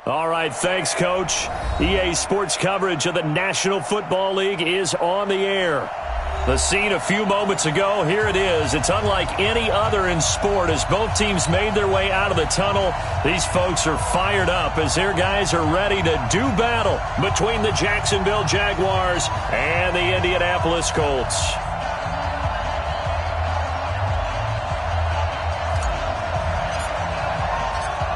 All right, thanks, Coach. EA Sports coverage of the National Football League is on the air. The scene a few moments ago, here it is. It's unlike any other in sport as both teams made their way out of the tunnel. These folks are fired up as their guys are ready to do battle between the Jacksonville Jaguars and the Indianapolis Colts.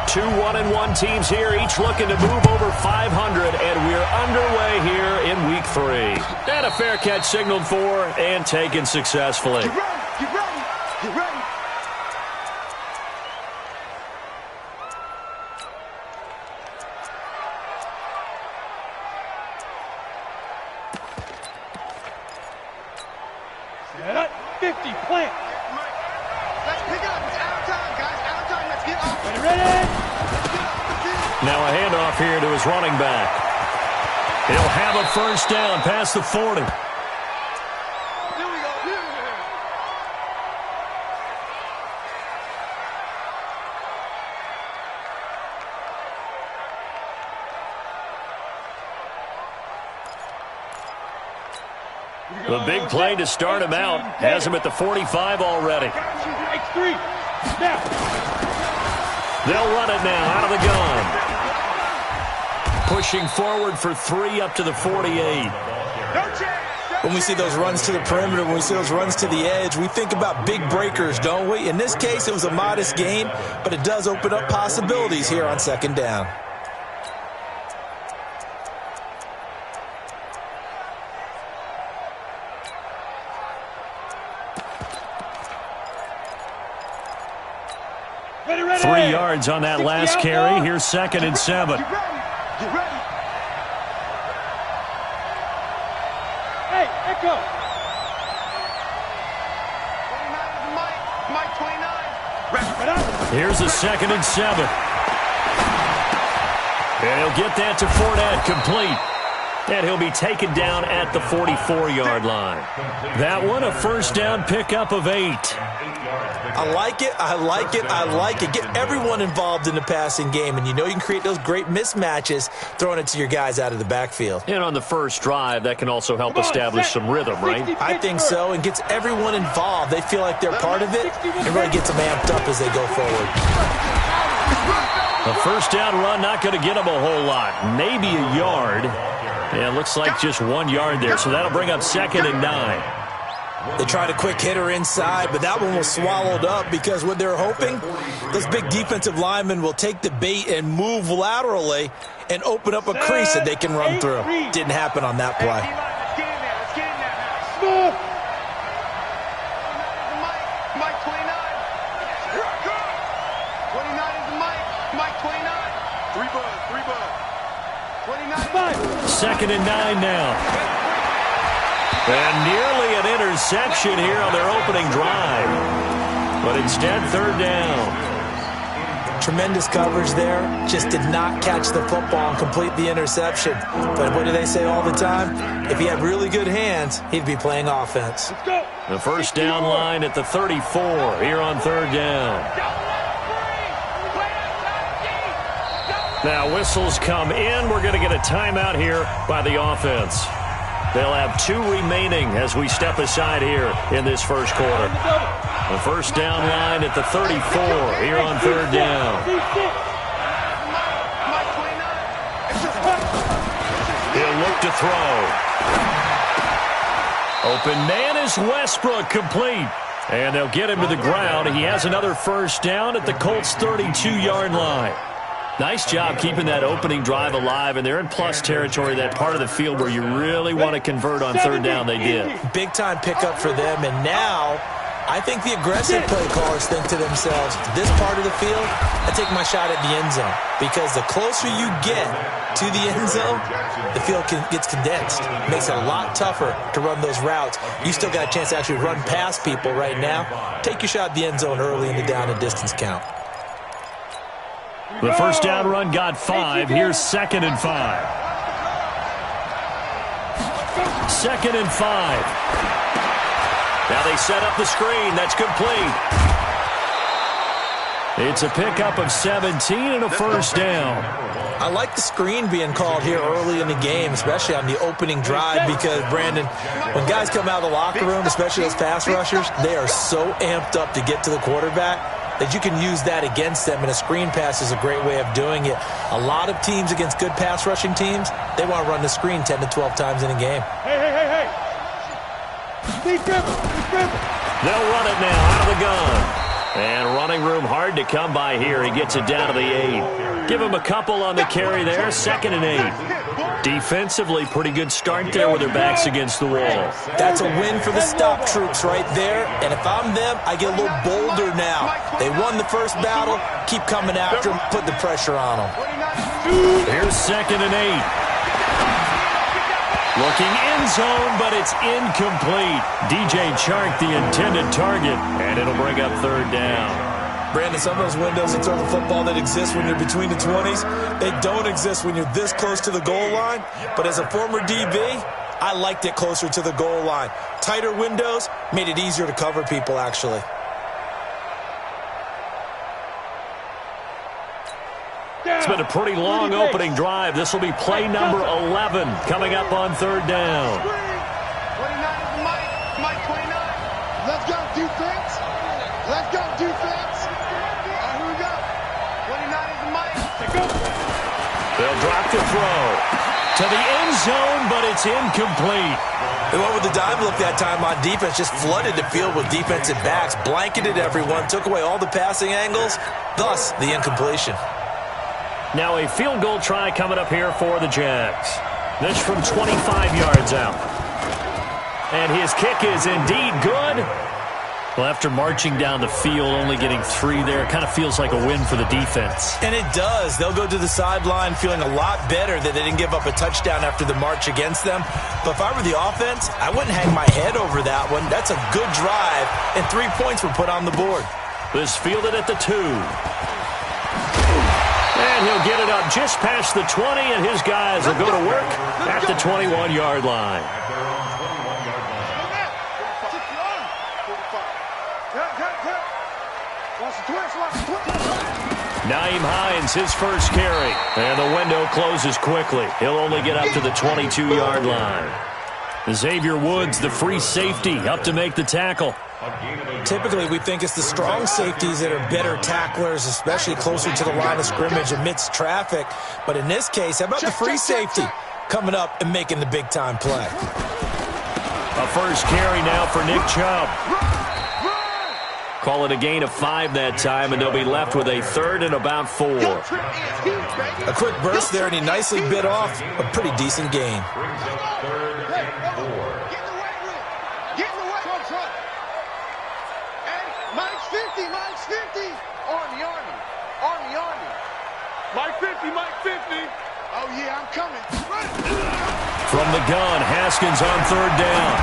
Two 1-1 teams here, each looking to move over 500, and we're underway here in Week 3. And a fair catch signaled for and taken successfully. Get ready, get ready, get ready. Set up, 50, plant. Let's pick up, it's out of time, guys, out of time, let's get up. Ready? Now a handoff here to his running back. He'll have a first down past the 40. Here we go. The big play to start him out has him at the 45 already. X3, snap. They'll run it now out of the gun. Pushing forward for 3 up to the 48. When we see those runs to the perimeter, when we see those runs to the edge, we think about big breakers, don't we? In this case, it was a modest gain, but it does open up possibilities here on second down. Ready. 3 yards on that last carry. Here's 2nd and 7. Get ready, get ready. Hey, echo. 29 is Mike 29. Wrap it up. Here's a 2nd and 7. And he'll get that to Fournette, complete. And he'll be taken down at the 44-yard line. That one, a first down pickup of 8. I like it, I like it, I like it. Get everyone involved in the passing game, and you know you can create those great mismatches throwing it to your guys out of the backfield. And on the first drive, that can also help establish some rhythm, right? I think so, and gets everyone involved. They feel like they're part of it, and really gets them amped up as they go forward. A first down run, not going to get them a whole lot. Maybe a yard. Yeah, it looks like just 1 yard there, so that'll bring up 2nd and 9. They tried a quick hitter inside, but that one was swallowed up because what they're hoping, those big defensive linemen will take the bait and move laterally and open up a crease that they can run through. Didn't happen on that play. Let's get in there, let's get in there now. Move. Mike 29. 29 is Mike 29. 3 bud. 29. 2nd and 9 now. And nearly an interception here on their opening drive. But instead, 3rd down. Tremendous coverage there. Just did not catch the football and complete the interception. But what do they say all the time? If he had really good hands, he'd be playing offense. Let's go. The first down line at the 34 here on 3rd down. Now whistles come in. We're going to get a timeout here by the offense. They'll have 2 remaining as we step aside here in this first quarter. The first down line at the 34 here on 3rd down. He'll look to throw. Open man is Westbrook, complete. And they'll get him to the ground. He has another first down at the Colts' 32-yard line. Nice job keeping that opening drive alive, and they're in plus territory, that part of the field where you really want to convert on 3rd down. They did. Big-time pickup for them, and now I think the aggressive play callers think to themselves, this part of the field, I take my shot at the end zone, because the closer you get to the end zone, the field gets condensed. Makes it a lot tougher to run those routes. You still got a chance to actually run past people right now. Take your shot at the end zone early in the down and distance count. The first down run got 5. Here's 2nd and 5. 2nd and 5. Now they set up the screen. That's complete. It's a pickup of 17 and a first down. I like the screen being called here early in the game, especially on the opening drive, because, Brandon, when guys come out of the locker room, especially those pass rushers, they are so amped up to get to the quarterback that you can use that against them, and a screen pass is a great way of doing it. A lot of teams against good pass rushing teams, they want to run the screen 10 to 12 times in a game. Hey. Deep dribble. They'll run it now out of the gun. And running room hard to come by here. He gets it down to the 8. Give him a couple on the carry there. 2nd and 8. Defensively, pretty good start there with their backs against the wall. That's a win for the stop troops right there. And if I'm them, I get a little bolder now. They won the first battle. Keep coming after them. Put the pressure on them. Here's 2nd and 8. Looking end zone, but it's incomplete. DJ Chark, the intended target, and it'll bring up 3rd down. Brandon, some of those windows to throw the football that exist when you're between the 20s, they don't exist when you're this close to the goal line. But as a former DB, I liked it closer to the goal line. Tighter windows made it easier to cover people, actually. It's been a pretty long opening drive. This will be play number 11 coming up on 3rd down. 29 is Mike 29. Let's go, defense. Let's go, defense. All right, here we go. 29 is Mike. They'll drop the throw to the end zone, but it's incomplete. They went with the dime look that time on defense, just flooded the field with defensive backs, blanketed everyone, took away all the passing angles, thus the incompletion. Now a field goal try coming up here for the Jags. This from 25 yards out. And his kick is indeed good. Well, after marching down the field, only getting 3 there, kind of feels like a win for the defense. And it does. They'll go to the sideline feeling a lot better that they didn't give up a touchdown after the march against them. But if I were the offense, I wouldn't hang my head over that one. That's a good drive, and 3 points were put on the board. This fielded at the 2. And he'll get it up just past the 20, and his guys will go to work at the 21-yard line. Naeem Hines, his first carry. And the window closes quickly. He'll only get up to the 22-yard line. Xavier Woods, the free safety, up to make the tackle. Typically, we think it's the strong safeties that are better tacklers, especially closer to the line of scrimmage amidst traffic. But in this case, how about the free safety coming up and making the big-time play? A first carry now for Nick Chubb. Call it a gain of 5 that time, and they'll be left with a 3rd and about 4. A quick burst there, and he nicely bit off a pretty decent gain. Mike's 50. Army. Mike 50. Oh, yeah, I'm coming. From the gun, Haskins on 3rd down.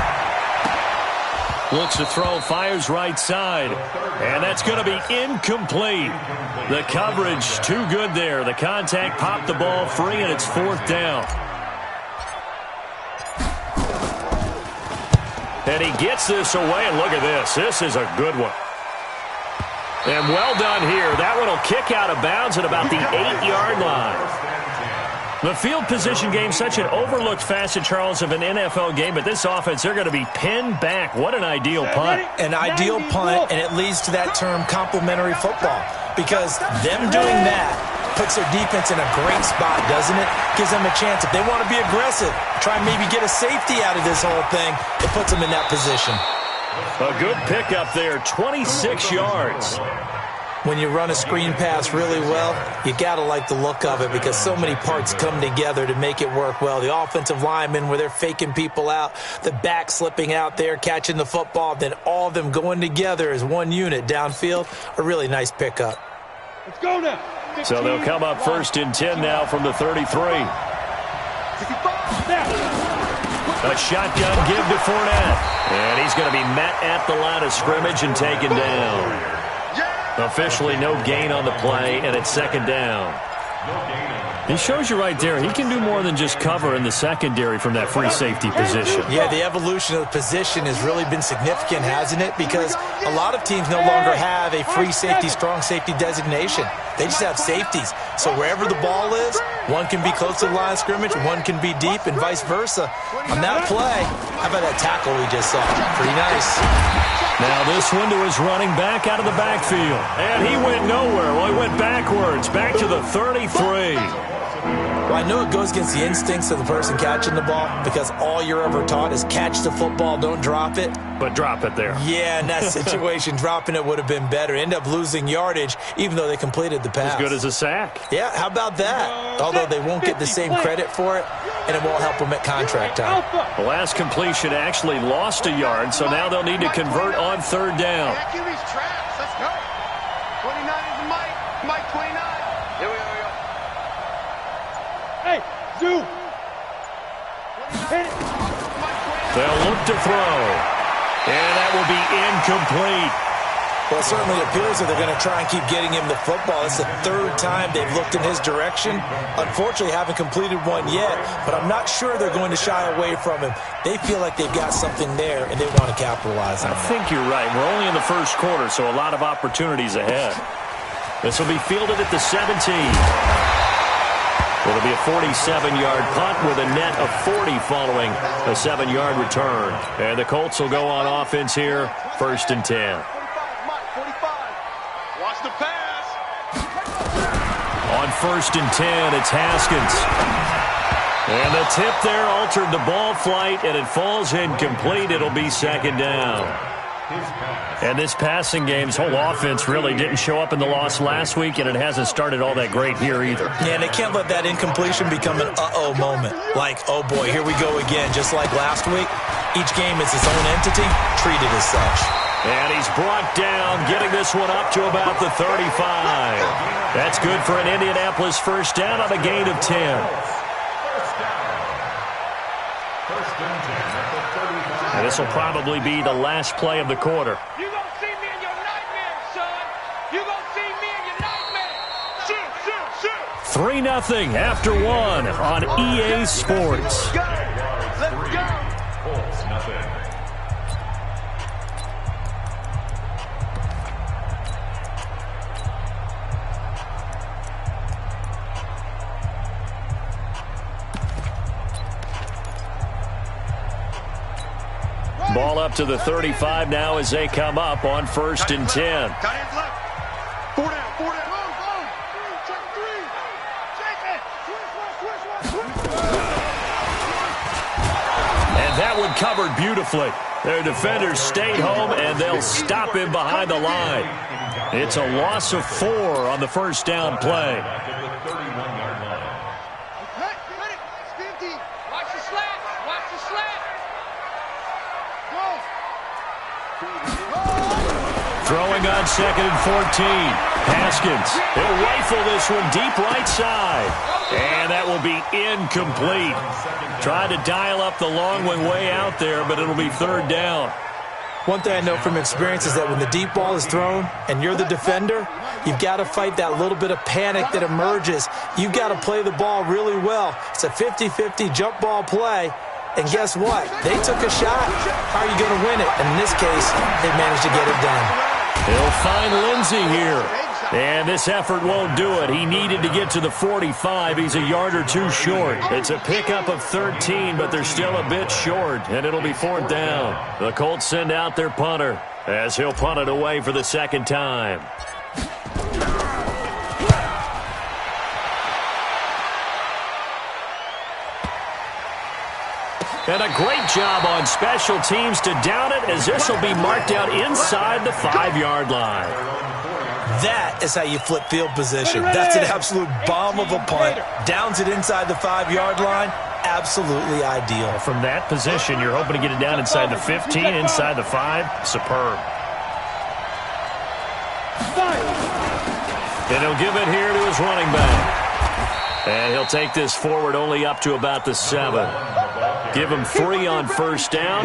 Looks to throw, fires right side. And that's going to be incomplete. The coverage too good there. The contact popped the ball free, and it's 4th down. And he gets this away, and look at this. This is a good one. And well done here. That one will kick out of bounds at about the 8-yard line. The field position game, such an overlooked facet, Charles, of an NFL game, but this offense, they're going to be pinned back. What an ideal punt. An ideal punt, and it leads to that term complementary football, because them doing that puts their defense in a great spot, doesn't it? Gives them a chance. If they want to be aggressive, try and maybe get a safety out of this whole thing, it puts them in that position. A good pickup there, 26 yards. When you run a screen pass really well, you got to like the look of it because so many parts come together to make it work well. The offensive linemen, where they're faking people out, the back slipping out there, catching the football, then all of them going together as one unit downfield, a really nice pickup. Let's go now. 15, so they'll come up 1st and 10 now from the 33. A shotgun give to Fournette. And he's going to be met at the line of scrimmage and taken down. Officially no gain on the play, and it's 2nd down. He shows you right there, he can do more than just cover in the secondary from that free safety position. Yeah, the evolution of the position has really been significant, hasn't it? Because a lot of teams no longer have a free safety, strong safety designation. They just have safeties. So wherever the ball is, one can be close to the line of scrimmage, one can be deep, and vice versa. On that play, how about that tackle we just saw? Pretty nice. Now this one to his running back out of the backfield. And he went nowhere. Well, he went backwards, back to the 33. Well, I know it goes against the instincts of the person catching the ball because all you're ever taught is catch the football, don't drop it. But drop it there. Yeah, in that situation, dropping it would have been better. End up losing yardage, even though they completed the pass. As good as a sack. Yeah, how about that? Although they won't get the same credit for it, and it won't help them at contract time. The last completion actually lost a yard, so now they'll need to convert on third down. Let's go. 29 is Mike. Mike 29. Here we go. Hey, Zoo. Hit it. They'll look to throw. And that will be incomplete. Well, it certainly appears that they're going to try and keep getting him the football. It's the third time they've looked in his direction. Unfortunately, haven't completed one yet, but I'm not sure they're going to shy away from him. They feel like they've got something there, and they want to capitalize on it. I think you're right. We're only in the first quarter, so a lot of opportunities ahead. This will be fielded at the 17. It'll be a 47-yard punt with a net of 40 following a 7-yard return. And the Colts will go on offense here, 1st and 10. 45, watch the pass. On 1st and 10, it's Haskins. And the tip there altered the ball flight, and it falls incomplete. It'll be 2nd down. And this passing game's whole offense really didn't show up in the loss last week, and it hasn't started all that great here either. Yeah, and they can't let that incompletion become an uh-oh moment. Like, oh boy, here we go again, just like last week. Each game is its own entity, treated as such. And he's brought down, getting this one up to about the 35. That's good for an Indianapolis first down on a gain of 10. And this will probably be the last play of the quarter. You gonna see me in your nightmare, son. You gonna see me in your nightmare. Shoot. 3-0 after 1 on EA Sports. Let's go. Ball up to the 35 now as they come up on 1st and 10. Tight ends left. 4 down. And that one covered beautifully. Their defenders stayed home, and they'll stop him behind the line. It's a loss of 4 on the first down play. Throwing on 2nd and 14. Haskins. He'll rifle this one deep right side. And that will be incomplete. Tried to dial up the long one way out there, but it'll be 3rd down. One thing I know from experience is that when the deep ball is thrown and you're the defender, you've got to fight that little bit of panic that emerges. You've got to play the ball really well. It's a 50-50 jump ball play. And guess what? They took a shot. How are you going to win it? And in this case, they managed to get it done. He'll find Lindsey here. And this effort won't do it. He needed to get to the 45. He's a yard or 2 short. It's a pickup of 13, but they're still a bit short, and it'll be 4th down. The Colts send out their punter as he'll punt it away for the 2nd time. And a great job on special teams to down it, as this will be marked out inside the 5-yard line. That is how you flip field position. That's an absolute bomb of a punt. Downs it inside the 5-yard line. Absolutely ideal. From that position, you're hoping to get it down inside the 15, inside the 5. Superb. And he'll give it here to his running back. And he'll take this forward only up to about the 7. Give him 3 on first down.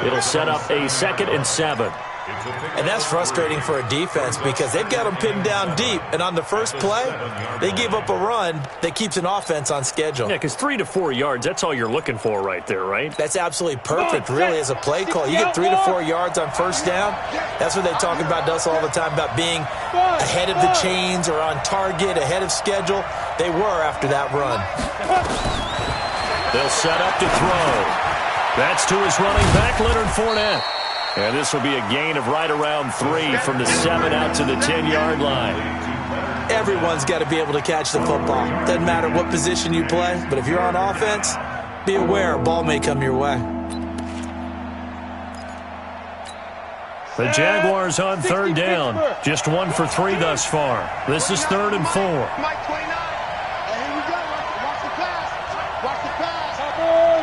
It'll set up a 2nd and 7. And that's frustrating for a defense because they've got them pinned down deep. And on the first play, they give up a run that keeps an offense on schedule. Yeah, because 3 to 4 yards, that's all you're looking for right there, right? That's absolutely perfect, really, as a play call. You get 3 to 4 yards on first down. That's what they talk about us all the time, about being ahead of the chains or on target, ahead of schedule. They were after that run. They'll set up to throw. That's to his running back, Leonard Fournette. And this will be a gain of right around 3 from the 7 out to the 10-yard line. Everyone's got to be able to catch the football. Doesn't matter what position you play, but if you're on offense, be aware a ball may come your way. The Jaguars on third down. Just 1 for 3 thus far. This is 3rd and 4. Mike 29. And here we go. Watch the pass. Watch the pass.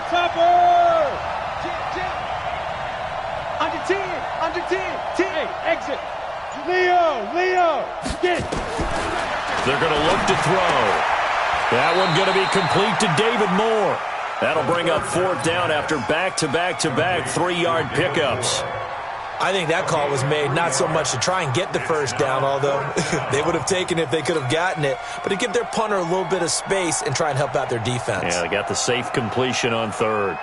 Topper! Under 10. Under 10. 10. Hey, exit. Leo. Get it. They're going to look to throw. That one going to be complete to David Moore. That'll bring up 4th down after back-to-back-to-back 3-yard pickups. I think that call was made not so much to try and get the first down, although they would have taken it if they could have gotten it, but to give their punter a little bit of space and try and help out their defense. Yeah, they got the safe completion on 3rd.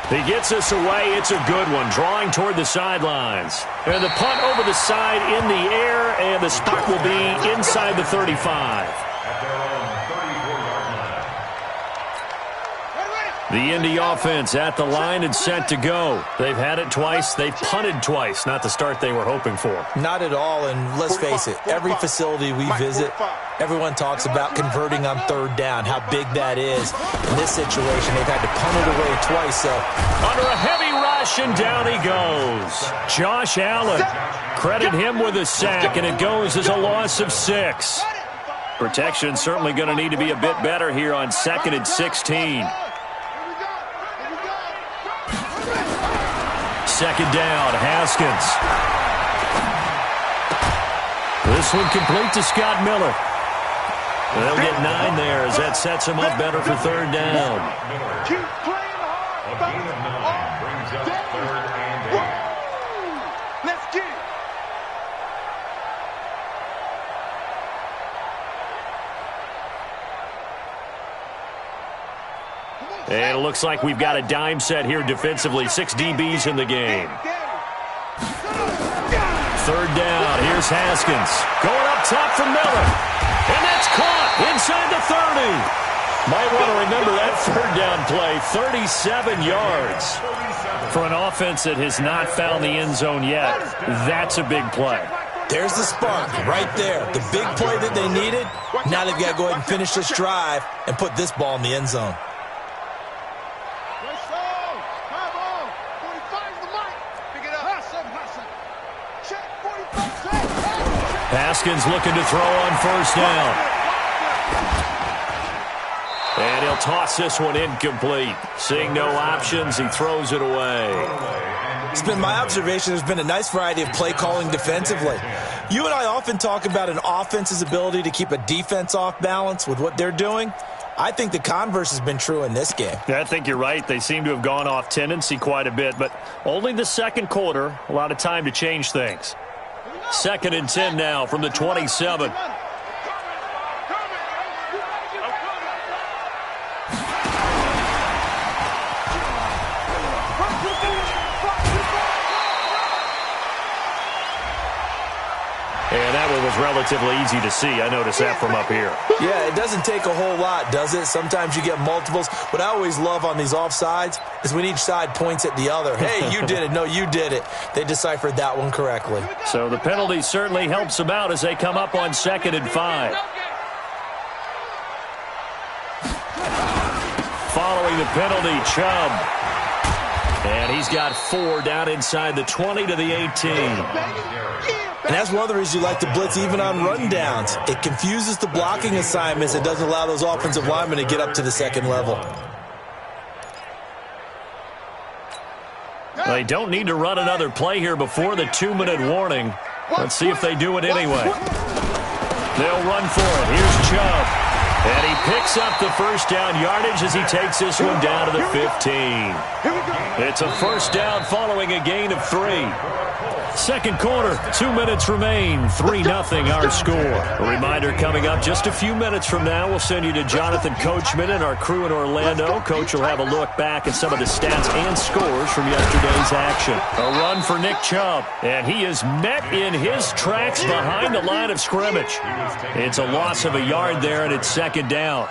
He gets us away. It's a good one, drawing toward the sidelines. And the punt over the side in the air, and the spot will be inside the 35. The Indy offense at the line and set to go. They've had it twice. They've punted twice. Not the start they were hoping for. Not at all, and let's face it, every facility we visit, everyone talks about converting on 3rd down, how big that is. In this situation, they've had to punt it away twice. So under a heavy rush, and down he goes. Josh Allen. Credit him with a sack, and it goes as a loss of 6. Protection certainly going to need to be a bit better here on 2nd and 16. 2nd down, Haskins. This one complete to Scott Miller. They'll get 9 there as that sets him up better for 3rd down. Keep playing hard. Let's get it. And it looks like we've got a dime set here defensively. 6 DBs in the game. 3rd down. Here's Haskins. Going up top for Miller. And that's caught inside the 30. Might want to remember that 3rd down play. 37 yards. For an offense that has not found the end zone yet, that's a big play. there's the spark right there. The big play that they needed. Now they've got to go ahead and finish this drive and put this ball in the end zone. Haskins looking to throw on 1st down. And he'll toss this one incomplete. Seeing no options, he throws it away. It's been my observation there's been a nice variety of play calling defensively. You and I often talk about an offense's ability to keep a defense off balance with what they're doing. I think the converse has been true in this game. Yeah, I think you're right. They seem to have gone off tendency quite a bit, but only the 2nd quarter, a lot of time to change things. 2nd and 10 now from the 27. And that one was relatively easy to see. I noticed that from up here. Yeah, it doesn't take a whole lot, does it? Sometimes you get multiples. What I always love on these offsides is when each side points at the other. Hey, you did it. No, you did it. They deciphered that one correctly. So the penalty certainly helps them out as they come up on 2nd and 5. Following the penalty, Chubb. And he's got 4 down inside the 20 to the 18. And that's one of the reasons you like to blitz even on rundowns. It confuses the blocking assignments. It doesn't allow those offensive linemen to get up to the 2nd level. They don't need to run another play here before the 2-minute warning. Let's see if they do it anyway. They'll run for it. Here's Chubb. And he picks up the first down yardage as he takes this one down to the 15. It's a first down following a gain of 3. Second quarter, 2 minutes remain, 3-0 our score. A reminder coming up just a few minutes from now, we'll send you to Jonathan Coachman and our crew in Orlando. Coach will have a look back at some of the stats and scores from yesterday's action. A run for Nick Chubb, and he is met in his tracks behind the line of scrimmage. It's a loss of a yard there, and it's second down.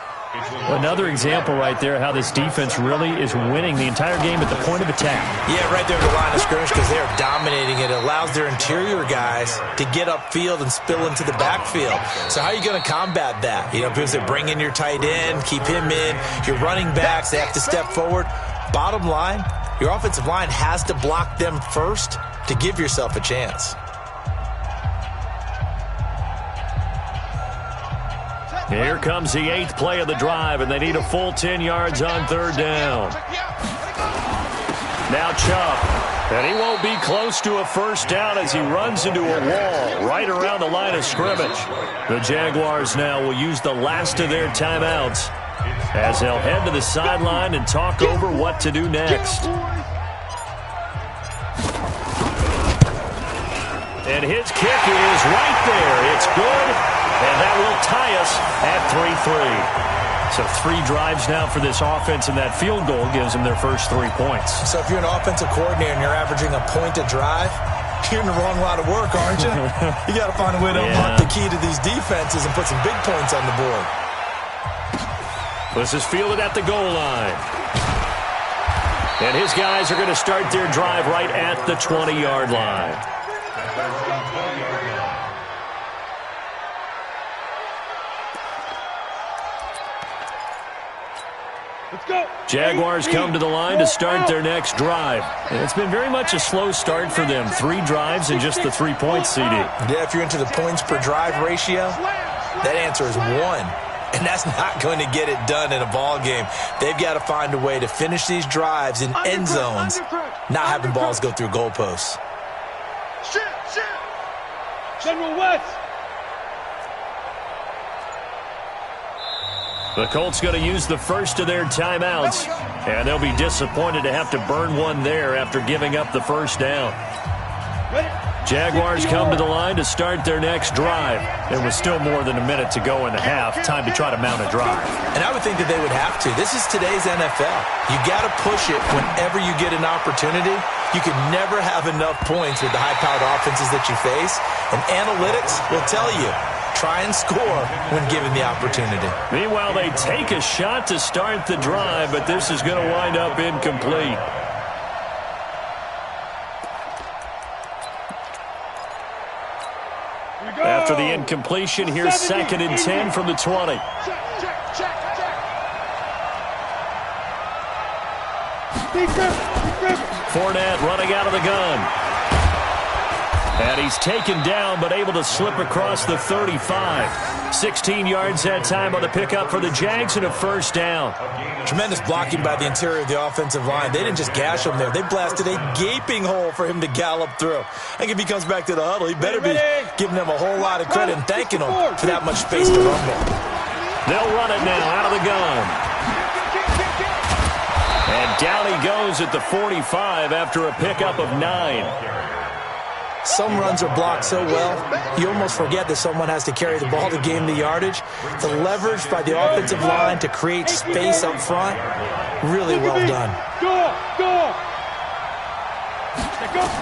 Another example right there how this defense really is winning the entire game at the point of attack. Yeah, right there at the line of scrimmage because they are dominating it. It allows their interior guys to get upfield and spill into the backfield. So how are you going to combat that? You know, people say bring in your tight end, keep him in. Your running backs, they have to step forward. Bottom line, your offensive line has to block them first to give yourself a chance. Here comes the 8th play of the drive, and they need a full 10 yards on third down. Now Chubb, and he won't be close to a first down as he runs into a wall right around the line of scrimmage. The Jaguars now will use the last of their timeouts as they'll head to the sideline and talk over what to do next. And his kick is right there. It's good. And that will tie us at 3-3. So 3 drives now for this offense, and that field goal gives them their first 3 points. So if you're an offensive coordinator and you're averaging a point a drive, you're in the wrong line of work, aren't you? You got to find a way to unlock the key to these defenses and put some big points on the board. This is fielded at the goal line. And his guys are going to start their drive right at the 20-yard line. Jaguars come to the line to start their next drive. And it's been very much a slow start for them. 3 drives and just the 3 points, CD. Yeah, if you're into the points per drive ratio, that answer is 1. And that's not going to get it done in a ball game. They've got to find a way to finish these drives in end zones, not having balls go through goalposts. General West. The Colts going to use the first of their timeouts, and they'll be disappointed to have to burn one there after giving up the first down. Jaguars come to the line to start their next drive. There was still more than a minute to go in the half. Time to try to mount a drive. And I would think that they would have to. This is today's NFL. You got to push it whenever you get an opportunity. You can never have enough points with the high-powered offenses that you face. And analytics will tell you, try and score when given the opportunity. Meanwhile, they take a shot to start the drive, but this is going to wind up incomplete. After the incompletion, here's 2nd and 10 from the 20. Fournette running out of the gun. And he's taken down, but able to slip across the 35. 16 yards that time on the pickup for the Jags and a first down. Tremendous blocking by the interior of the offensive line. They didn't just gash him there. They blasted a gaping hole for him to gallop through. I think if he comes back to the huddle, he better be giving them a whole lot of credit and thanking them for that much space to rumble. They'll run it now out of the gun. And down he goes at the 45 after a pickup of 9. Some runs are blocked so well, you almost forget that someone has to carry the ball to gain the yardage. The leverage by the offensive line to create space up front, really well done.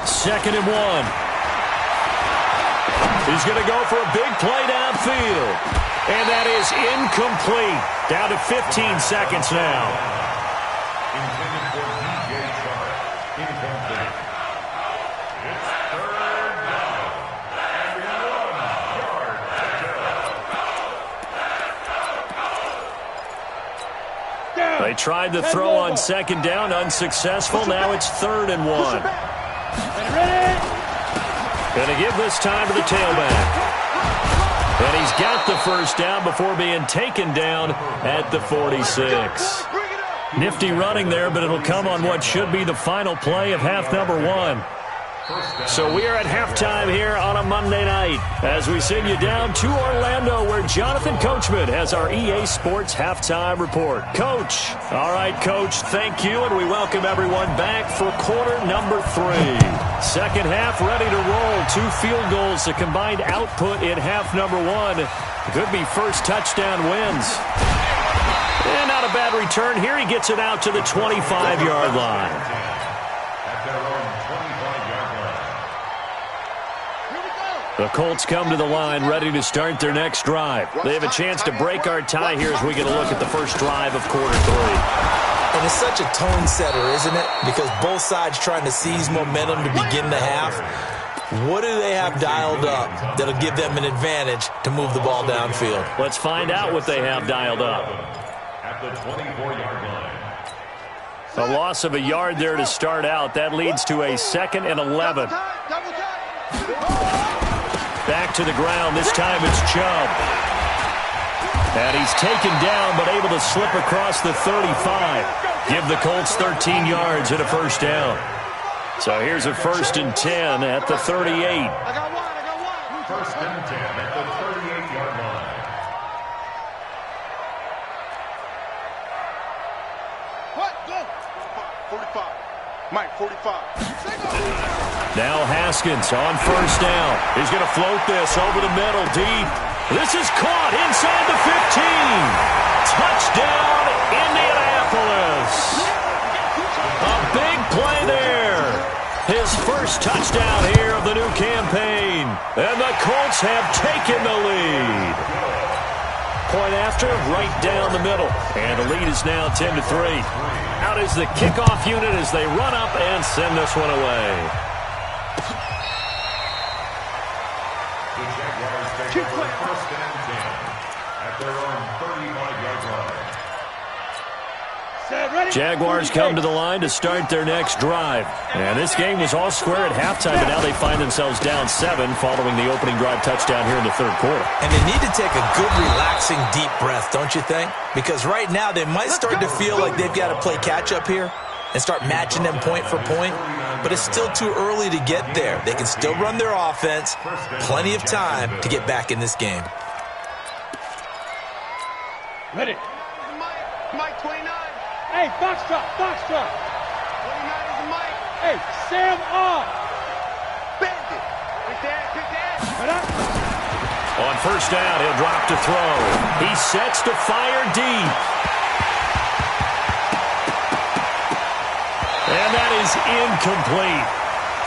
2nd and 1. He's going to go for a big play downfield. And that is incomplete. Down to 15 seconds now. They tried the throw on 2nd down, unsuccessful. Now it's 3rd and 1. Going to give this time to the tailback. And he's got the first down before being taken down at the 46. Nifty running there, but it'll come on what should be the final play of half number 1. So we are at halftime here on a Monday night as we send you down to Orlando where Jonathan Coachman has our EA Sports halftime report. Coach. All right, Coach, thank you, and we welcome everyone back for quarter number 3. Second half ready to roll. 2 field goals, the combined output in half number 1. Could be first touchdown wins. And not a bad return here. He gets it out to the 25-yard line. The Colts come to the line ready to start their next drive. They have a chance to break our tie here as we get a look at the first drive of quarter 3. And it's such a tone setter, isn't it? Because both sides trying to seize momentum to begin the half. What do they have dialed up that'll give them an advantage to move the ball downfield? Let's find out what they have dialed up. At the 24-yard line. A loss of a yard there to start out. That leads to a 2nd and 11. Back to the ground. This time it's Chubb. And he's taken down but able to slip across the 35. Give the Colts 13 yards and a first down. So here's a 1st and 10 at the 38. I got one. 1st and 10 at the 38-yard line. What? Go. 45. Mike, 45. Now Haskins on 1st down. He's going to float this over the middle deep. This is caught inside the 15. Touchdown, Indianapolis. A big play there. His first touchdown here of the new campaign. And the Colts have taken the lead. Point after, right down the middle. And the lead is now 10-3. Out is the kickoff unit as they run up and send this one away. The Jaguars take over 1st and 10 at their own 35-yard line. Jaguars come to the line to start their next drive. And this game was all square at halftime, but now they find themselves down 7 following the opening drive touchdown here in the 3rd quarter. And they need to take a good, relaxing, deep breath, don't you think? Because right now they might start to feel like they've got to play catch-up here and start matching them point for point. But it's still too early to get there. They can still run their offense. Plenty of time to get back in this game. Ready. Mike, 29. Hey, box truck. 29 is Mike. Hey, Sam on. Bend it. Pick that. Right up. On 1st down, he'll drop to throw. He sets to fire deep. And that is incomplete.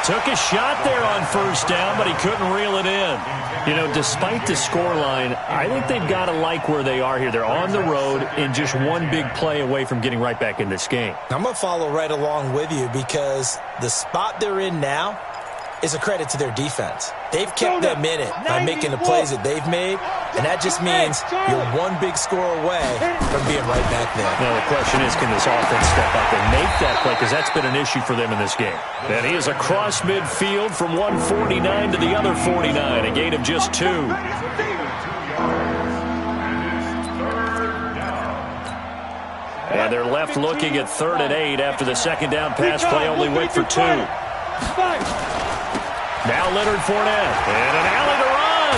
Took a shot there on 1st down, but he couldn't reel it in. You know, despite the scoreline, I think they've got to like where they are here. They're on the road and just one big play away from getting right back in this game. I'm going to follow right along with you because the spot they're in now is a credit to their defense. They've kept them in it by making the plays that they've made, and that just means you're one big score away from being right back there. Now the question is, can this offense step up and make that play? Because that's been an issue for them in this game. And he is across midfield from 149 to the other 49, a gain of just 2. And they're left looking at 3rd and 8 after the 2nd down pass play only went for 2. Now Leonard Fournette, and an alley to run.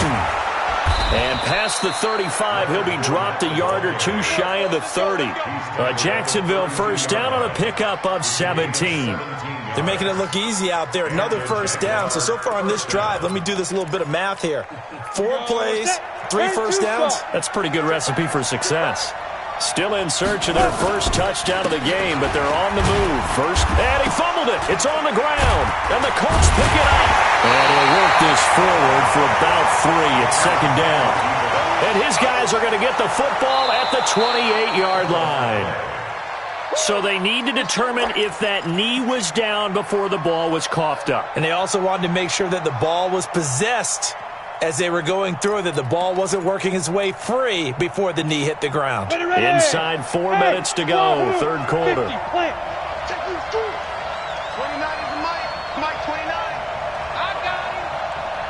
And past the 35, he'll be dropped a yard or 2 shy of the 30. Jacksonville 1st down on a pickup of 17. They're making it look easy out there. Another 1st down. So far on this drive, let me do this little bit of math here. 4 plays, 3 1st downs. That's a pretty good recipe for success. Still in search of their first touchdown of the game, but they're on the move. First, and he fumbled it. It's on the ground, and the Colts pick it up. And he'll work this forward for about 3 at 2nd down. And his guys are going to get the football at the 28-yard line. So they need to determine if that knee was down before the ball was coughed up. And they also wanted to make sure that the ball was possessed as they were going through, that the ball wasn't working its way free before the knee hit the ground. Inside 4 minutes to go, 3rd quarter. 29 is Mike. Mike, 29. I got him.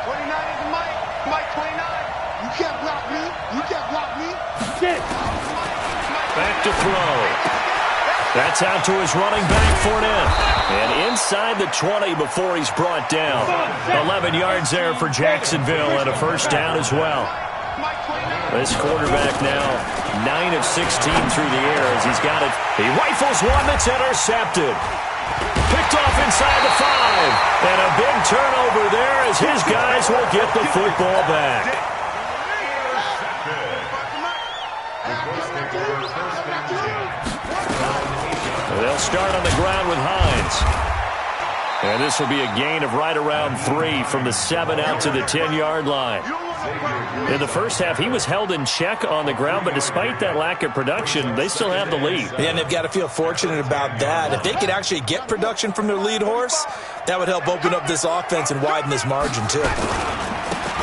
29 is Mike. Mike, 29. You can't block me. Get. Back to throw. That's out to his running back, Fournette. And inside the 20 before he's brought down. 11 yards there for Jacksonville and a first down as well. This quarterback now 9 of 16 through the air as he's got it. He rifles one that's intercepted. Picked off inside the 5. And a big turnover there as his guys will get the football back. They'll start on the ground with Hines. And this will be a gain of right around 3 from the 7 out to the 10-yard line. In the first half, he was held in check on the ground, but despite that lack of production, they still have the lead. Yeah, and they've got to feel fortunate about that. If they could actually get production from their lead horse, that would help open up this offense and widen this margin, too.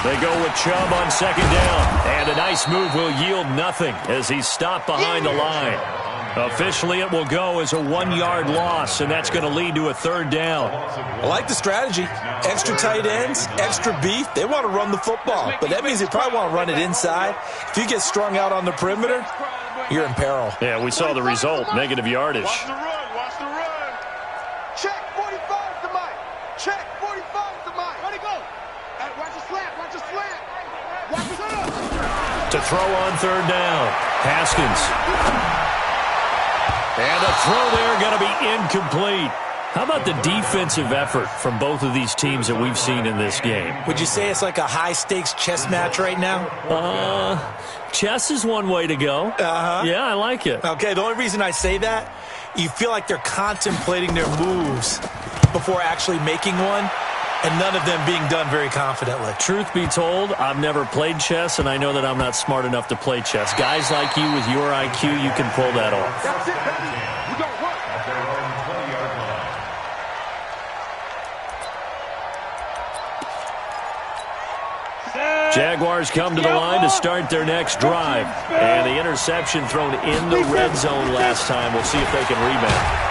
They go with Chubb on second down, and a nice move will yield nothing as he's stopped behind the line. Officially, it will go as a 1-yard loss, and that's going to lead to a third down. I like the strategy. Extra tight ends, extra beef. They want to run the football, but that means they probably want to run it inside. If you get strung out on the perimeter, you're in peril. Yeah, we saw the result, negative yardage. Watch the run, watch the run. Check 45 to Mike. Check 45 to Mike. Ready, go. Hey, watch the slant, watch the slant. Watch the slant. To throw on third down, Haskins. And a throw there going to be incomplete. How about the defensive effort from both of these teams that we've seen in this game? Would you say it's like a high-stakes chess match right now? Chess is one way to go. Yeah, I like it. Okay, the only reason I say that, you feel like they're contemplating their moves before actually making one, and none of them being done very confidently. Truth be told, I've never played chess, and I know that I'm not smart enough to play chess. Guys like you with your IQ, you can pull that off. That's it, baby. We got work. At their own 20-yard line. Jaguars come to the line to start their next drive. And the interception thrown in the red zone last time. We'll see if they can rebound.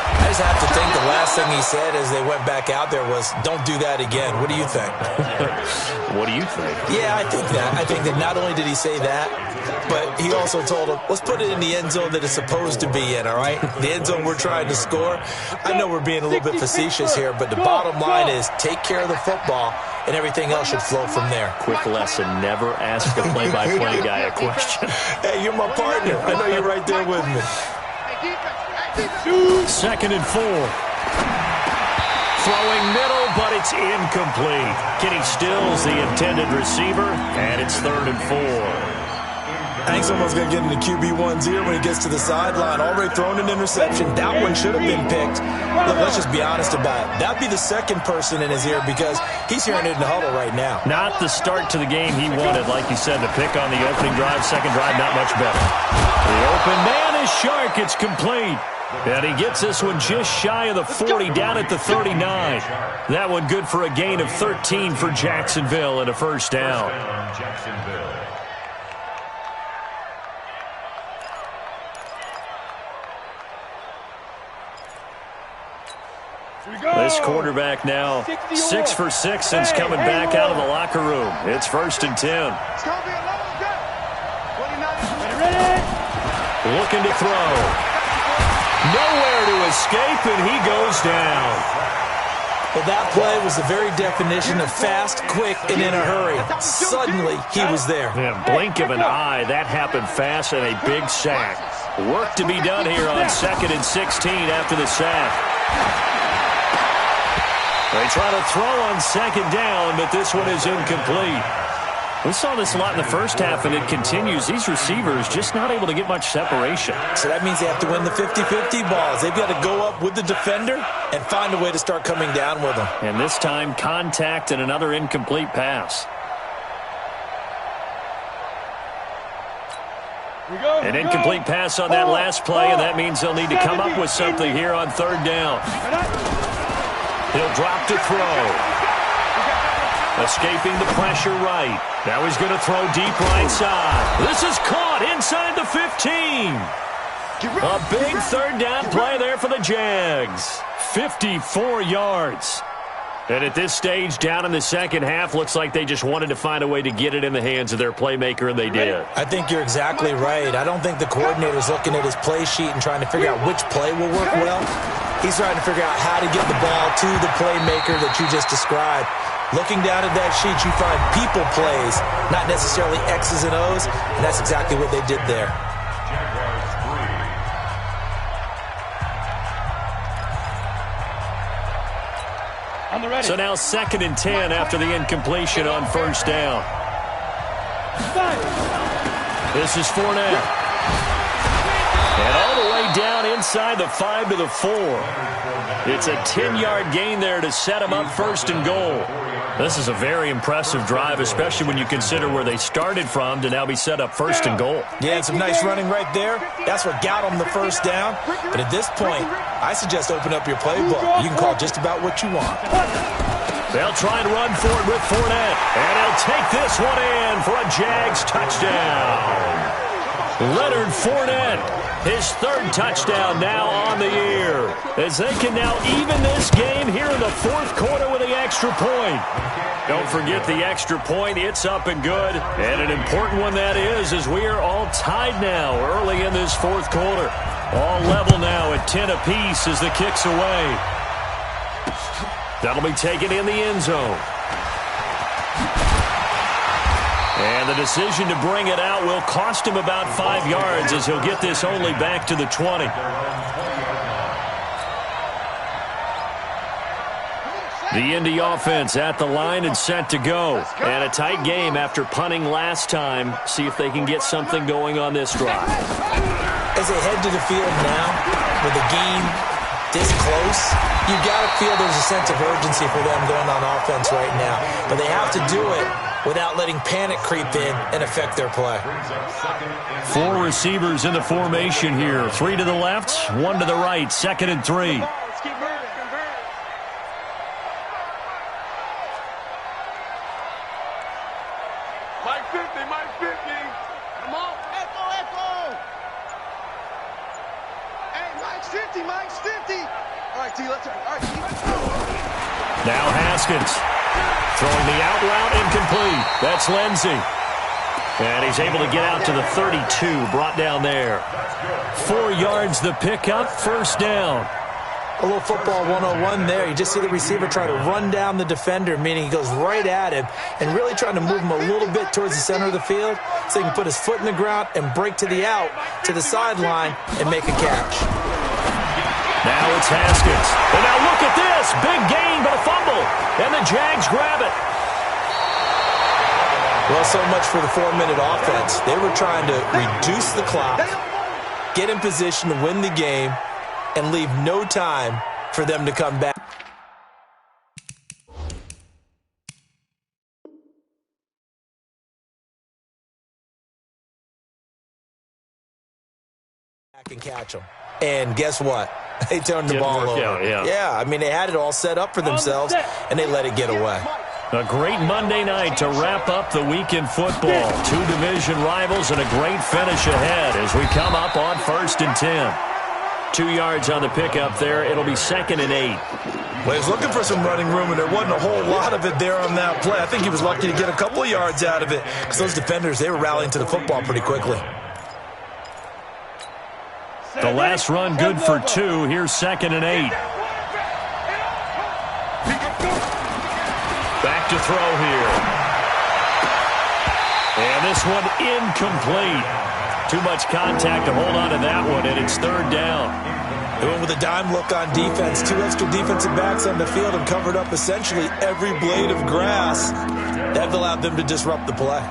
I just have to think the last thing he said as they went back out there was, don't do that again. What do you think? What do you think? Yeah, I think that. I think that not only did he say that, but he also told him, let's put it in the end zone that it's supposed to be in, all right? The end zone we're trying to score. I know we're being a little bit facetious here, but the bottom line is take care of the football, and everything else should flow from there. Quick lesson, never ask the play-by-play guy a question. Hey, you're my partner. I know you're right there with me. Second and 4. Throwing middle, but it's incomplete. Kenny Stills, the intended receiver, and it's 3rd and 4. I think someone's going to get into QB1's ear when he gets to the sideline. Already thrown an interception. That one should have been picked. Look, let's just be honest about it. That'd be the second person in his ear because he's hearing it in the huddle right now. Not the start to the game he wanted, like you said, to pick on the opening drive. Second drive, not much better. The open man is Shark. It's complete. And he gets this one just shy of the 40, down at the 39. That one good for a gain of 13 for Jacksonville and a first down. This quarterback now 6 for 6 since coming back out of the locker room. It's 1st and 10. It's going to be a long day. 29. Looking to throw. Nowhere to escape, and he goes down. Well, that play was the very definition of fast, quick, and in a hurry. Suddenly, he was there. Yeah, blink of an eye, that happened fast and a big sack. Work to be done here on 2nd and 16 after the sack. They try to throw on second down, but this one is incomplete. We saw this a lot in the first half, and it continues. These receivers just not able to get much separation. So that means they have to win the 50-50 balls. They've got to go up with the defender and find a way to start coming down with them. And this time, contact and another incomplete pass. An incomplete pass on that last play, and that means they'll need to come up with something here on 3rd down. He'll drop to throw. Escaping the pressure right. Now he's going to throw deep right side. This is caught inside the 15. A big 3rd down play there for the Jags. 54 yards. And at this stage, down in the second half, looks like they just wanted to find a way to get it in the hands of their playmaker, and they did. I think you're exactly right. I don't think the coordinator's looking at his play sheet and trying to figure out which play will work well. He's trying to figure out how to get the ball to the playmaker that you just described. Looking down at that sheet, you find people plays, not necessarily X's and O's, and that's exactly what they did there. So now 2nd and 10 after the incompletion on first down. This is Fournette. And all the way down inside the 5 to the 4. It's a 10-yard gain there to set him up 1st and goal. This is a very impressive drive, especially when you consider where they started from to now be set up 1st and goal. Yeah, and some nice running right there. That's what got them the first down. But at this point, I suggest open up your playbook. You can call just about what you want. They'll try and run for it with Fournette. And he'll take this one in for a Jags touchdown. Leonard Fournette, his 3rd touchdown now on the year, as they can now even this game here in the 4th quarter with the extra point. Don't forget the extra point. It's up and good, and an important one that is, as we are all tied now early in this 4th quarter. All level now at 10 apiece as the kick's away. That'll be taken in the end zone. And the decision to bring it out will cost him about 5 yards, as he'll get this only back to the 20. The Indy offense at the line and set to go. And a tight game after punting last time. See if they can get something going on this drive. As they head to the field now, with the game this close, you got to feel there's a sense of urgency for them going on offense right now. But they have to do it without letting panic creep in and affect their play. 4 receivers in the formation here. 3 to the left, 1 to the right. 2nd and 3. Mike 50, Mike 50. Come on. Echo. Hey, Mike's 50, Mike's 50. All right, T, let's go. All right, T, let's go. Now Haskins throwing the out route incomplete. That's Lindsey. And he's able to get out to the 32, brought down there. 4 yards the pickup, 1st down. A little football 101 there. You just see the receiver try to run down the defender, meaning he goes right at him and really trying to move him a little bit towards the center of the field so he can put his foot in the ground and break to the out, to the sideline, and make a catch. Now it's Haskins. And now look at this. Big gain, but a fumble. And the Jags grab it. Well, so much for the 4-minute offense. They were trying to reduce the clock, get in position to win the game, and leave no time for them to come back. And catch them. And guess what? They turned the ball over. Yeah, I mean, they had it all set up for themselves, and they let it get away. A great Monday night to wrap up the week in football. 2 division rivals and a great finish ahead as we come up on 1st and 10. 2 yards on the pickup there. It'll be 2nd and 8. Well, he was looking for some running room, and there wasn't a whole lot of it there on that play. I think he was lucky to get a couple of yards out of it because those defenders, they were rallying to the football pretty quickly. The last run good for 2. Here's 2nd and 8. Back to throw here. And this one incomplete. Too much contact to hold on to that one, and it's 3rd down. They went with a dime look on defense. 2 extra defensive backs on the field and covered up essentially every blade of grass. That allowed them to disrupt the play.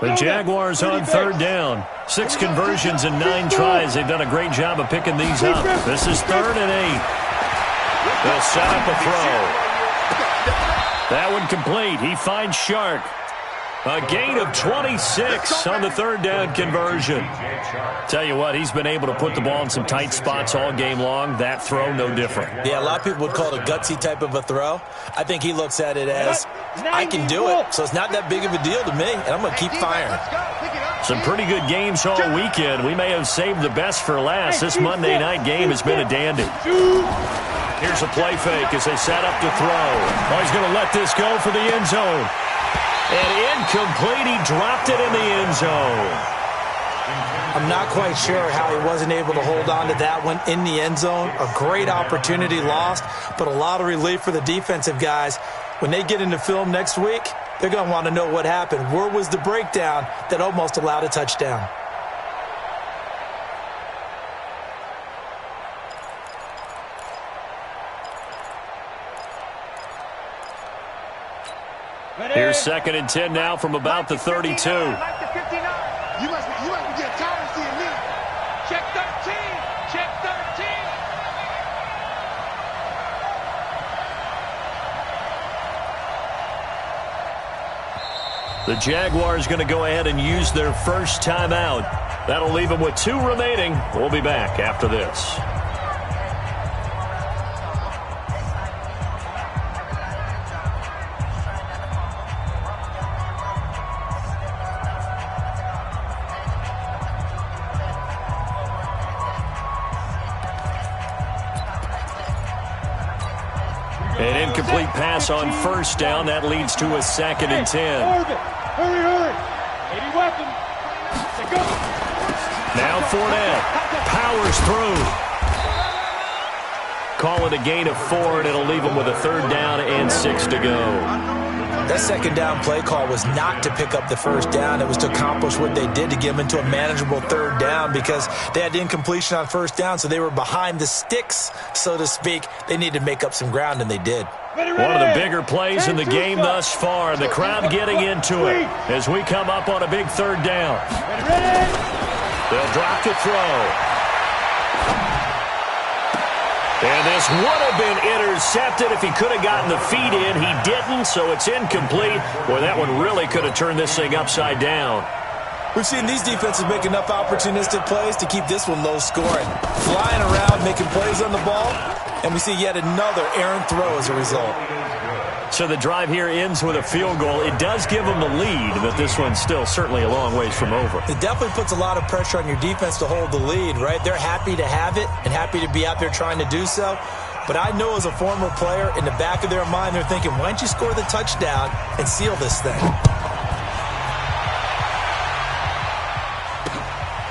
The Jaguars on third down. 6 conversions and 9 tries. They've done a great job of picking these up. This is 3rd and 8. They'll set up a throw. That one complete. He finds Shark. A gain of 26 on the 3rd down conversion. Tell you what, he's been able to put the ball in some tight spots all game long. That throw, no different. Yeah, a lot of people would call it a gutsy type of a throw. I think he looks at it as, I can do it, so it's not that big of a deal to me, and I'm going to keep firing. Some pretty good games all weekend. We may have saved the best for last. This Monday night game has been a dandy. Here's a play fake as they set up to throw. Oh, he's going to let this go for the end zone. And incomplete. He dropped it in the end zone. I'm not quite sure how he wasn't able to hold on to that one in the end zone. A great opportunity lost, but a lot of relief for the defensive guys. When they get into film next week, they're going to want to know what happened. Where was the breakdown that almost allowed a touchdown? Here's 2nd and 10 now from about the 32. You must be getting tired of seeing me. Check 13. Check 13. The Jaguars going to go ahead and use their first timeout. That'll leave them with 2 remaining. We'll be back after this. An incomplete pass on first down. That leads to a 2nd and 10. Hurry. 80 weapon. Go. Now Fournette powers through. Call it a gain of 4, and it'll leave him with a 3rd down and 6 to go. That 2nd down play call was not to pick up the 1st down. It was to accomplish what they did to get them into a manageable 3rd down because they had incompletion on 1st down, so they were behind the sticks, so to speak. They needed to make up some ground, and they did. One of the bigger plays in the game thus far. The crowd getting into it as we come up on a big 3rd down. They'll drop to throw. And this would have been intercepted if he could have gotten the feet in. He didn't, so it's incomplete. Boy, that one really could have turned this thing upside down. We've seen these defenses make enough opportunistic plays to keep this one low scoring. Flying around, making plays on the ball, and we see yet another errant throw as a result. So the drive here ends with a field goal. It does give them the lead, but this one's still certainly a long ways from over. It definitely puts a lot of pressure on your defense to hold the lead, right? They're happy to have it and happy to be out there trying to do so. But I know as a former player, in the back of their mind, they're thinking, why don't you score the touchdown and seal this thing?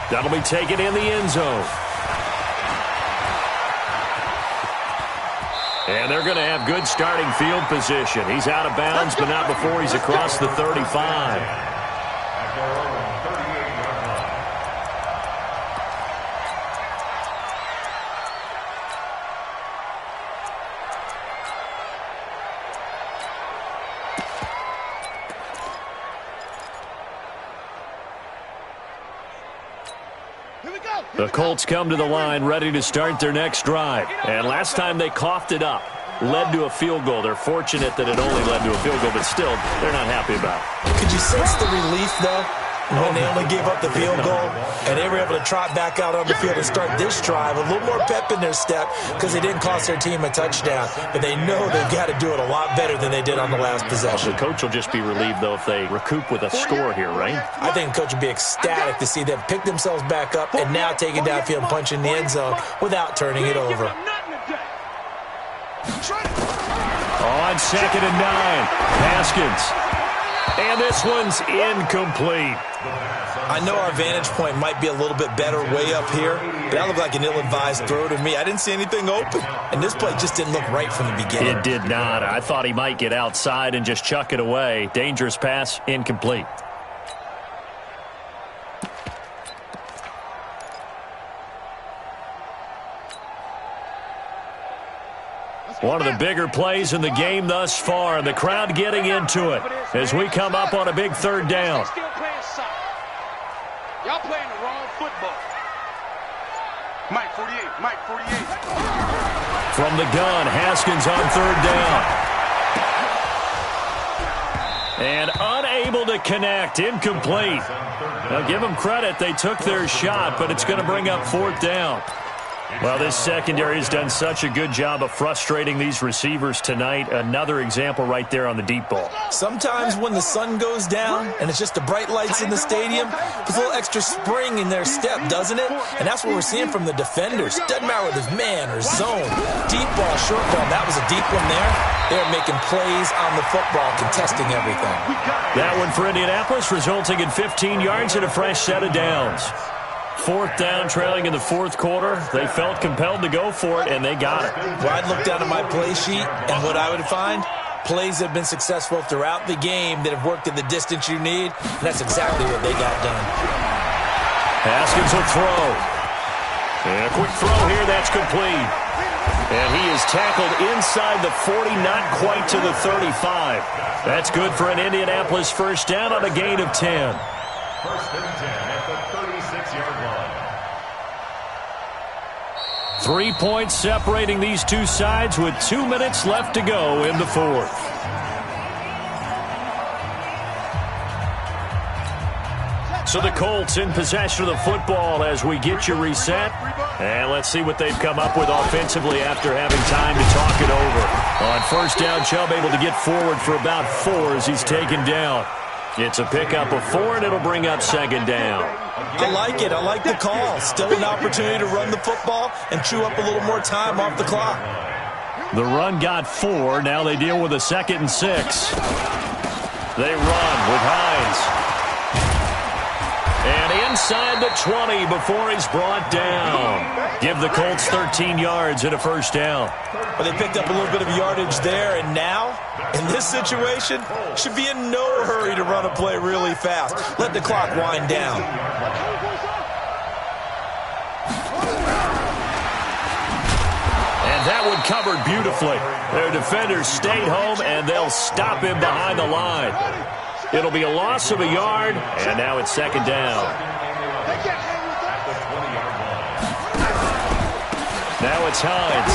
That'll be taken in the end zone. And they're going to have good starting field position. He's out of bounds, but not before he's across the 35. The Colts come to the line ready to start their next drive. And last time they coughed it up, led to a field goal. They're fortunate that it only led to a field goal, but still, they're not happy about it. Could you sense the relief, though, when they only gave up the field goal and they were able to trot back out on the field and start this drive? A little more pep in their step because they didn't cost their team a touchdown, but they know they've got to do it a lot better than they did on the last possession. The coach will just be relieved, though, if they recoup with a score here, right? I think the coach would be ecstatic to see them pick themselves back up and now take it downfield and punch in the end zone without turning it over. On 2nd and 9, Haskins. And this one's incomplete. I know our vantage point might be a little bit better way up here, but that looked like an ill-advised throw to me. I didn't see anything open, and this play just didn't look right from the beginning. It did not. I thought he might get outside and just chuck it away. Dangerous pass, incomplete. One of the bigger plays in the game thus far, and the crowd getting into it as we come up on a big third down. Y'all playing the wrong football. Mike 48, Mike 48. From the gun, Haskins on third down. And unable to connect, incomplete. Now give them credit, they took their shot, but it's going to bring up fourth down. Well, this secondary has done such a good job of frustrating these receivers tonight. Another example right there on the deep ball. Sometimes when the sun goes down and it's just the bright lights in the stadium, there's a little extra spring in their step, doesn't it? And that's what we're seeing from the defenders. Doesn't matter whether it's man or zone. Deep ball, short ball, that was a deep one there. They're making plays on the football, contesting everything. That one for Indianapolis, resulting in 15 yards and a fresh set of downs. Fourth down, trailing in the fourth quarter. They felt compelled to go for it, and they got it. Well, I'd look down at my play sheet, and what I would find, plays that have been successful throughout the game that have worked at the distance you need, and that's exactly what they got done. Haskins will throw. And a quick throw here, that's complete. And he is tackled inside the 40, not quite to the 35. That's good for an Indianapolis first down on a gain of 10. First and 10 at the 36-yard line. 3 points separating these two sides with 2 minutes left to go in the fourth. So the Colts in possession of the football as we get you reset. And let's see what they've come up with offensively after having time to talk it over. On first down, Chubb able to get forward for about 4 as he's taken down. It's a pickup of 4, and it'll bring up second down. I like it. I like the call. Still an opportunity to run the football and chew up a little more time off the clock. The run got 4. Now they deal with a 2nd and 6. They run with Hines. And inside the 20 before he's brought down. Give the Colts 13 yards and a first down. Well, they picked up a little bit of yardage there, and now, in this situation, should be in no hurry to run a play really fast. Let the clock wind down. And that one covered beautifully. Their defenders stayed home, and they'll stop him behind the line. It'll be a loss of a yard, and now it's second down. Now it's Hines.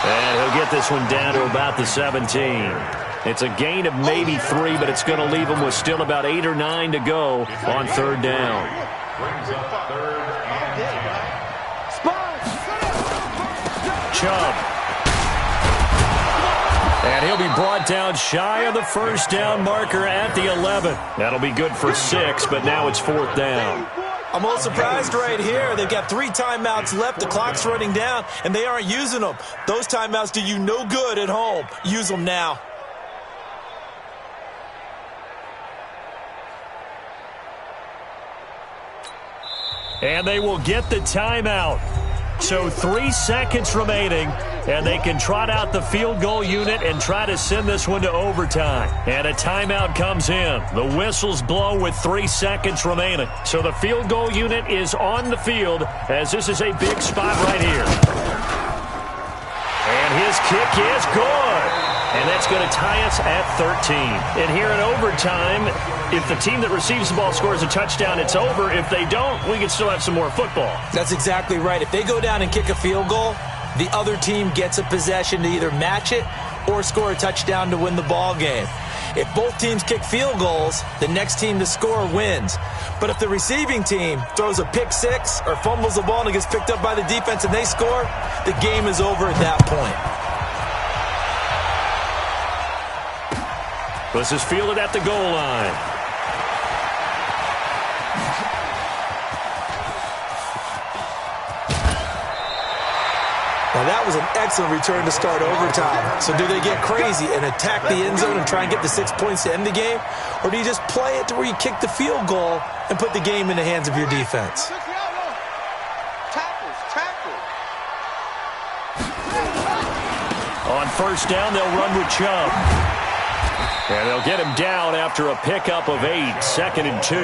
And he'll get this one down to about the 17. It's a gain of maybe 3, but it's going to leave him with still about 8 or 9 to go on third down. Chubb. And he'll be brought down shy of the first down marker at the 11. That'll be good for 6, but now it's fourth down. I'm a little surprised right here. They've got 3 timeouts left. The clock's running down, and they aren't using them. Those timeouts do you no good at home. Use them now. And they will get the timeout. So 3 seconds remaining, and they can trot out the field goal unit and try to send this one to overtime. And a timeout comes in. The whistles blow with 3 seconds remaining. So the field goal unit is on the field as this is a big spot right here. And his kick is good. And that's going to tie us at 13. And here in overtime, if the team that receives the ball scores a touchdown, it's over. If they don't, we can still have some more football. That's exactly right. If they go down and kick a field goal, the other team gets a possession to either match it or score a touchdown to win the ball game. If both teams kick field goals, the next team to score wins. But if the receiving team throws a pick 6 or fumbles the ball and it gets picked up by the defense and they score, the game is over at that point. This is fielded at the goal line. Now that was an excellent return to start overtime. So do they get crazy and attack the end zone and try and get the 6 points to end the game? Or do you just play it to where you kick the field goal and put the game in the hands of your defense? On first down, they'll run with Chubb. And they'll get him down after a pickup of 8, 2nd and 2.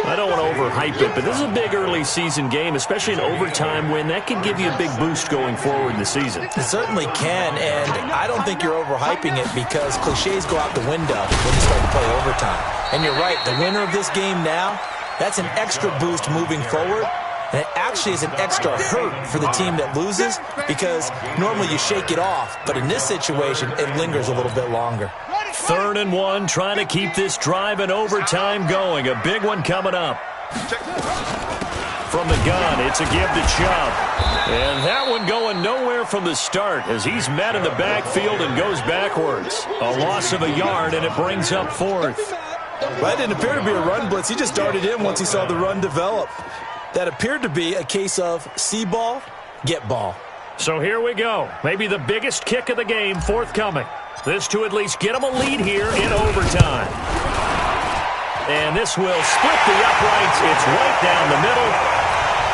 I don't want to overhype it, but this is a big early season game, especially an overtime win. That can give you a big boost going forward in the season. It certainly can, and I don't think you're overhyping it because cliches go out the window when you start to play overtime. And you're right, the winner of this game now, that's an extra boost moving forward. And it actually is an extra hurt for the team that loses because normally you shake it off. But in this situation, it lingers a little bit longer. 3rd and 1, trying to keep this drive in overtime going. A big one coming up. From the gun, it's a give to Chubb. And that one going nowhere from the start as he's met in the backfield and goes backwards. A loss of a yard, and it brings up 4th. That didn't appear to be a run blitz. He just darted in once he saw the run develop. That appeared to be a case of see ball, get ball. So here we go. Maybe the biggest kick of the game forthcoming. This to at least get them a lead here in overtime. And this will split the uprights. It's right down the middle.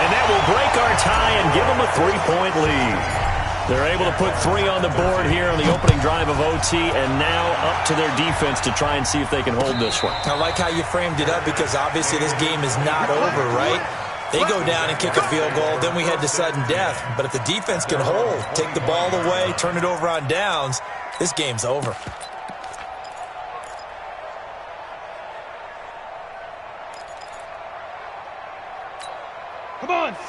And that will break our tie and give them a 3-point lead. They're able to put 3 on the board here on the opening drive of OT, and now up to their defense to try and see if they can hold this one. I like how you framed it up because obviously this game is not over, right? They go down and kick a field goal, then we head to sudden death. But if the defense can hold, take the ball away, turn it over on downs, this game's over.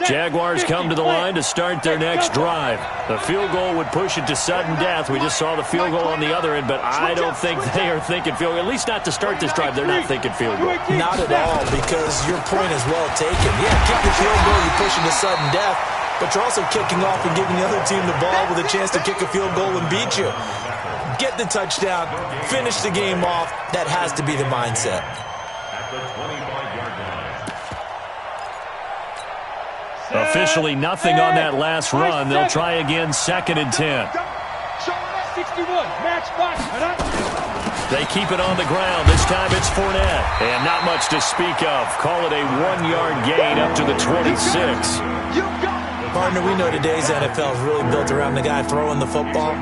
Jaguars come to the line to start their next drive. The field goal would push it to sudden death. We just saw the field goal on the other end, but I don't think they are thinking field goal. At least not to start this drive. They're not thinking field goal. Not at all, because your point is well taken. Yeah, kick the field goal, you push it to sudden death, but you're also kicking off and giving the other team the ball with a chance to kick a field goal and beat you. Get the touchdown, finish the game off. That has to be the mindset. At the 25-yard line. Officially nothing on that last run. They'll try again, 2nd and 10. 61, match box. They keep it on the ground. This time it's Fournette. And not much to speak of. Call it a 1-yard gain up to the 26. Partner, we know today's NFL is really built around the guy throwing the football.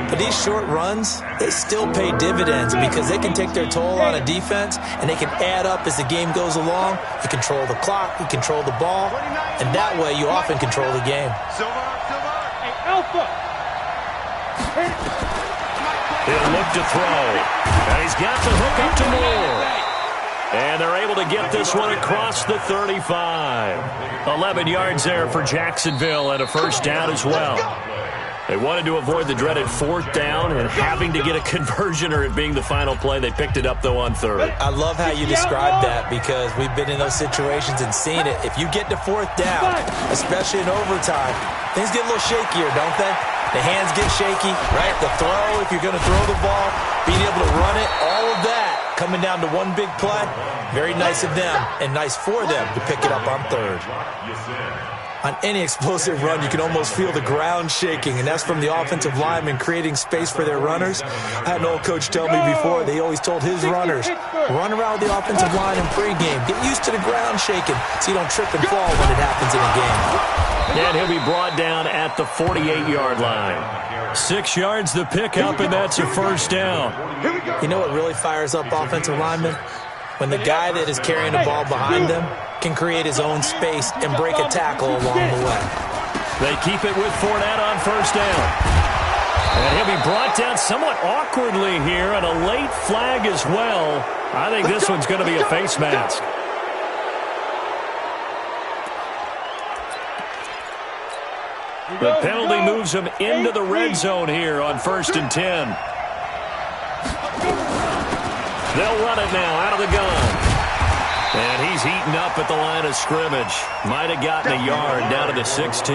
But these short runs, they still pay dividends because they can take their toll on a defense and they can add up as the game goes along. You control the clock, you control the ball, and that way you often control the game. Hey, Alpha. He'll look to throw. And he's got the hook up to Moore. And they're able to get this one across the 35. 11 yards there for Jacksonville and a first down as well. They wanted to avoid the dreaded 4th down and having to get a conversion or it being the final play. They picked it up, though, on 3rd. I love how you described that because we've been in those situations and seen it. If you get to 4th down, especially in overtime, things get a little shakier, don't they? The hands get shaky, right? The throw, if you're going to throw the ball, being able to run it, all of that coming down to one big play. Very nice of them and nice for them to pick it up on 3rd. On any explosive run, you can almost feel the ground shaking, and that's from the offensive linemen creating space for their runners. I had an old coach tell me before, they always told his runners, run around the offensive line in pregame. Get used to the ground shaking so you don't trip and fall when it happens in a game. And he'll be brought down at the 48-yard line. 6 yards the pickup, and that's a first down. You know what really fires up offensive linemen? When the guy that is carrying the ball behind them can create his own space and break a tackle along the way. They keep it with Fournette on first down. And he'll be brought down somewhat awkwardly here, and a late flag as well. I think this one's going to be a face mask. The penalty moves him into the red zone here on 1st and 10. They'll run it now out of the gun. And he's heating up at the line of scrimmage. Might have gotten a yard down to the 16.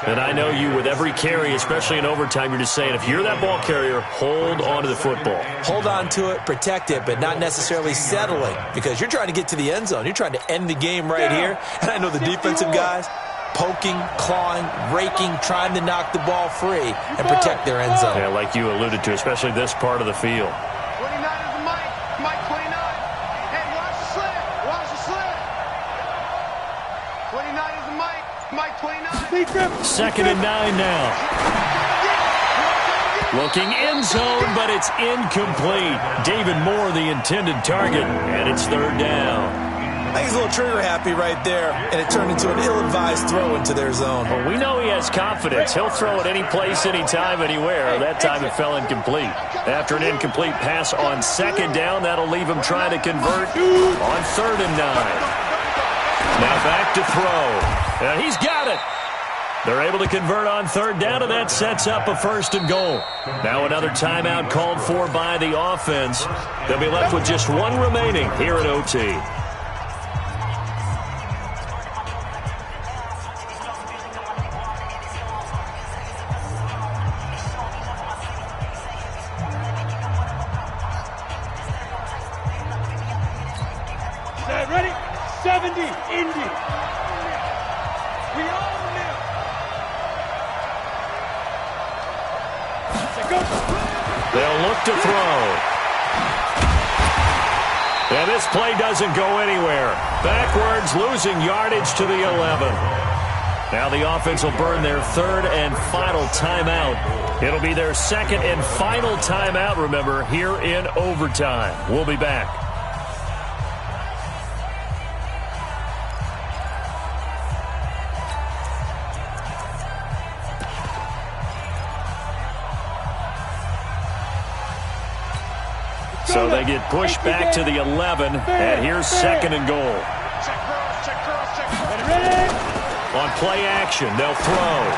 And I know you, with every carry, especially in overtime, you're just saying, if you're that ball carrier, hold on to the football. Hold on to it, protect it, but not necessarily settling because you're trying to get to the end zone. You're trying to end the game right here. And I know the defensive guys, poking, clawing, raking, trying to knock the ball free and protect their end zone. Yeah, like you alluded to, especially this part of the field. 29 is the Mike. Mike 29. Hey, watch the slant. Watch the slant. 29 is the Mike. Mike 29. 2nd and 9 now. Looking end zone, but it's incomplete. David Moore, the intended target, and it's third down. I think he's a little trigger happy right there, and it turned into an ill-advised throw into their zone. Well, we know he has confidence. He'll throw it any place, anytime, anywhere. That time it fell incomplete. After an incomplete pass on second down, that'll leave him trying to convert on 3rd and 9. Now back to throw. And he's got it. They're able to convert on 3rd down, and that sets up a 1st and goal. Now another timeout called for by the offense. They'll be left with just one remaining here at OT. Ready? 70, Indy. We all know. They'll look to throw. And this play doesn't go anywhere. Backwards, losing yardage to the 11. Now the offense will burn their 3rd and final timeout. It'll be their 2nd and final timeout, remember, here in overtime. We'll be back. So they get pushed back to the 11, and here's 2nd and goal. On play action, they'll throw.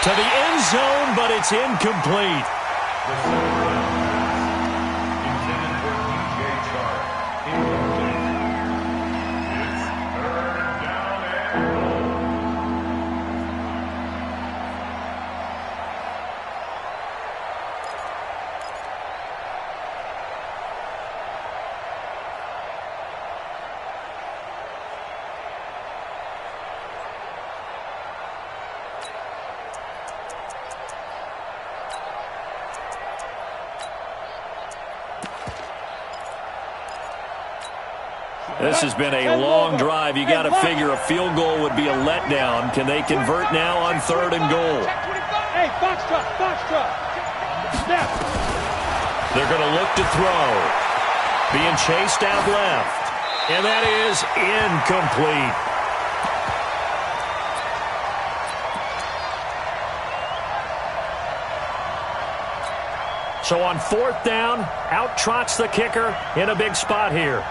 To the end zone, but it's incomplete. This has been a long drive. You got to figure a field goal would be a letdown. Can they convert now on 3rd and goal? Hey, box truck. Snap. They're going to look to throw. Being chased out left. And that is incomplete. So on 4th down, out trots the kicker in a big spot here.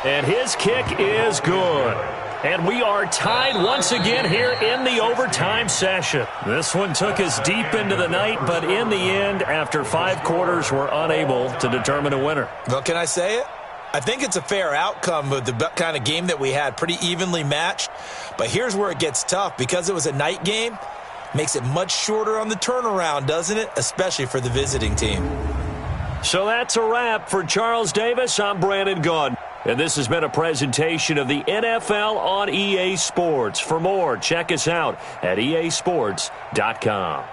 And his kick is good. And we are tied once again here in the overtime session. This one took us deep into the night, but in the end, after 5 quarters, we're unable to determine a winner. Well, can I say it? I think it's a fair outcome with the kind of game that we had, pretty evenly matched. But here's where it gets tough. Because it was a night game, makes it much shorter on the turnaround, doesn't it? Especially for the visiting team. So that's a wrap. For Charles Davis, I'm Brandon Gaudin. And this has been a presentation of the NFL on EA Sports. For more, check us out at easports.com.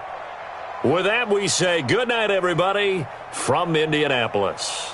With that, we say good night, everybody, from Indianapolis.